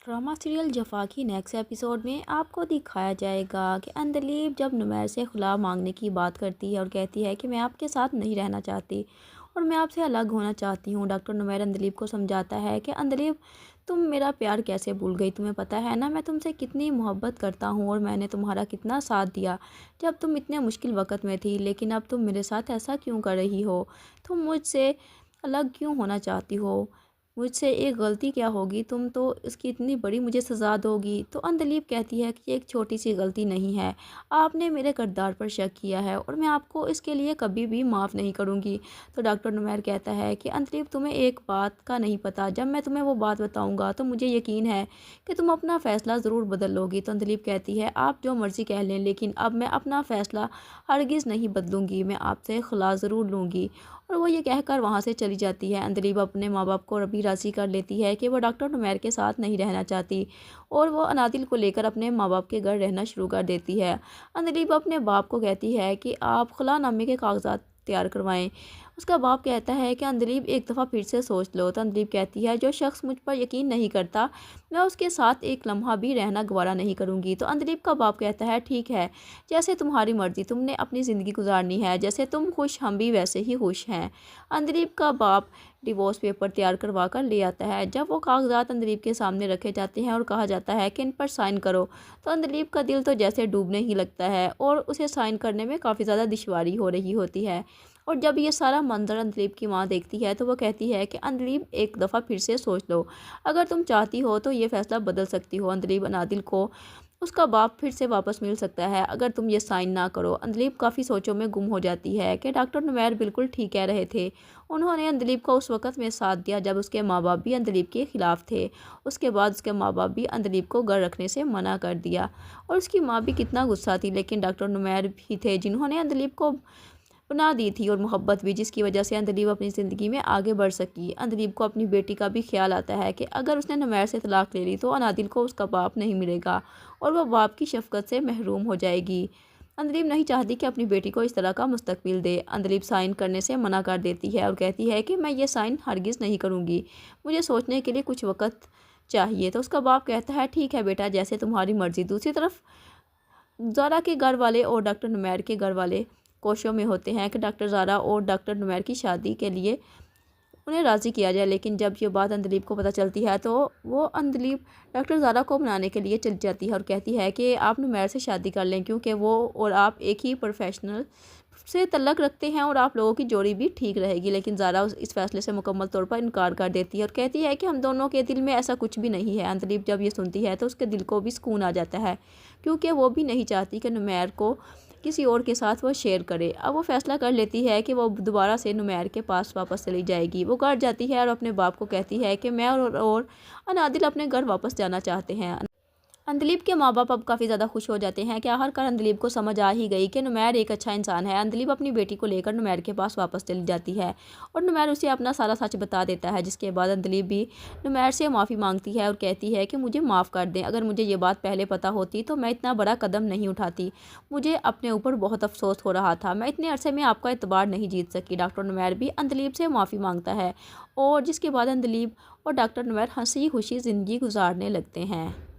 Drama serial जफ़ा की next episode में आपको दिखाया जाएगा कि अंधलीब जब नुमैर से खुला मांगने की बात करती है और कहती है कि मैं आपके साथ नहीं रहना चाहती और मैं आपसे अलग होना चाहती हूँ। डॉक्टर नुमैर अंधलीब को समझाता है कि अंधलीब, तुम मेरा प्यार कैसे भूल गई? तुम्हें पता है ना मैं तुमसे कितनी मोहब्बत करता हूँ और मैंने तुम्हारा कितना साथ दिया जब तुम इतने मुश्किल वक़्त में थी, लेकिन अब तुम मेरे साथ ऐसा क्यों कर रही हो? तुम मुझसे अलग क्यों होना चाहती हो? मुझसे एक गलती क्या होगी? तुम तो इसकी इतनी बड़ी मुझे सज़ा दोगी। तो अंधलीब कहती है कि ये एक छोटी सी गलती नहीं है, आपने मेरे किरदार पर शक किया है और मैं आपको इसके लिए कभी भी माफ़ नहीं करूँगी। तो डॉक्टर नुमैर कहता है कि अंधलीब, तुम्हें एक बात का नहीं पता, जब मैं तुम्हें वो बात बताऊँगा तो मुझे यकीन है कि तुम अपना फ़ैसला ज़रूर बदल लोगी। तो अंधलीब कहती है, आप जो मर्ज़ी कह लें, लेकिन अब मैं अपना फ़ैसला हरगिज़ नहीं बदलूँगी, मैं आपसे ख़ुला ज़रूर लूँगी। और वो ये कहकर वहाँ से चली जाती है। अंधलीब अपने माँ बाप को भी राज़ी कर लेती है कि वो डॉक्टर नुमैर के साथ नहीं रहना चाहती और वो अनादिल को लेकर अपने माँ बाप के घर रहना शुरू कर देती है। अंधलीब अपने बाप को कहती है कि आप खलानामे के कागजात तैयार करवाएं। उसका बाप कहता है कि अंधलीब, एक दफ़ा फिर से सोच लो। तो अंधलीब कहती है, जो शख्स मुझ पर यकीन नहीं करता मैं उसके साथ एक लम्हा भी रहना गवारा नहीं करूँगी। तो अंधलीब का बाप कहता है, ठीक है, जैसे तुम्हारी मर्ज़ी, तुमने अपनी ज़िंदगी गुजारनी है, जैसे तुम खुश हम भी वैसे ही खुश हैं। अंधलीब का बाप डिवोर्स पेपर तैयार करवा कर ले आता है। जब वो कागजात अंधलीब के सामने रखे जाते हैं और कहा जाता है कि इन पर साइन करो, तो अंधलीब का दिल तो जैसे डूबने ही लगता है और उसे साइन करने में काफ़ी ज़्यादा दुश्वारी हो रही होती है। और जब ये सारा मंजर अंधलीब की माँ देखती है तो वो कहती है कि अंधलीब, एक दफ़ा फिर से सोच लो, अगर तुम चाहती हो तो ये फ़ैसला बदल सकती हो। अंधलीब, अनादिल को उसका बाप फिर से वापस मिल सकता है अगर तुम ये साइन ना करो। अंधलीब काफ़ी सोचों में गुम हो जाती है कि डॉक्टर नुमैर बिल्कुल ठीक कह रहे थे। उन्होंने अंधलीब को उस वक़्त में साथ दिया जब उसके माँ बाप भी अंधलीब के ख़िलाफ़ थे। उसके बाद उसके माँ बाप भी अंधलीब को घर रखने से मना कर दिया और उसकी माँ भी कितना गुस्सा थी, लेकिन डॉक्टर नुमैर भी थे जिन्होंने अंधलीब को बना दी थी और मोहब्बत भी, जिसकी वजह से अंधलीब अपनी ज़िंदगी में आगे बढ़ सकी। अंधलीब को अपनी बेटी का भी ख्याल आता है कि अगर उसने नुमैर से तलाक ले ली तो अनादिल को उसका बाप नहीं मिलेगा और वह बाप की शफ़क़त से महरूम हो जाएगी। अंधलीब नहीं चाहती कि अपनी बेटी को इस तरह का मुस्तकबिल दे। अंधलीब साइन करने से मना कर देती है और कहती है कि मैं ये साइन हरगिज़ नहीं करूँगी, मुझे सोचने के लिए कुछ वक़्त चाहिए। तो उसका बाप कहता है, ठीक है बेटा, जैसे तुम्हारी मर्ज़ी। दूसरी तरफ ज़ारा के घर वाले और डॉक्टर नुमैर के घर वाले कोशिशों में होते हैं कि डॉक्टर ज़ारा और डॉक्टर नुमैर की शादी के लिए उन्हें राज़ी किया जाए, लेकिन जब ये बात अंधलीब को पता चलती है तो वो अंधलीब डॉक्टर ज़ारा को मनाने के लिए चली जाती है और कहती है कि आप नुमैर से शादी कर लें, क्योंकि वो और आप एक ही प्रोफेशनल से तल्लक रखते हैं और आप लोगों की जोड़ी भी ठीक रहेगी। लेकिन ज़ारा इस फैसले से मुकम्मल तौर पर इनकार कर देती है और कहती है कि हम दोनों के दिल में ऐसा कुछ भी नहीं है। अंधलीब जब ये सुनती है तो उसके दिल को भी सुकून आ जाता है, क्योंकि वो भी नहीं चाहती कि नुमैर को किसी और के साथ वो शेयर करे। अब वो फैसला कर लेती है कि वो दोबारा से नुमैर के पास वापस चली जाएगी। वो घर जाती है और अपने बाप को कहती है कि मैं और अनादिल अपने घर वापस जाना चाहते हैं। अंधलीब के माँ बाप अब काफ़ी ज़्यादा खुश हो जाते हैं कि आखिरकार अंधलीब को समझ आ ही गई कि नुमैर एक अच्छा इंसान है। अंधलीब अपनी बेटी को लेकर नुमैर के पास वापस चली जाती है और नुमैर उसे अपना सारा सच बता देता है, जिसके बाद अंधलीब भी नुमैर से माफ़ी मांगती है और कहती है कि मुझे माफ़ कर दें, अगर मुझे ये बात पहले पता होती तो मैं इतना बड़ा कदम नहीं उठाती, मुझे अपने ऊपर बहुत अफसोस हो रहा था, मैं इतने अरसे में आपका एतबार नहीं जीत सकी। डॉक्टर नुमैर भी अंधलीब से माफ़ी मांगता है और जिसके बाद अंधलीब और डॉक्टर नुमैर हंसी खुशी ज़िंदगी गुजारने लगते हैं।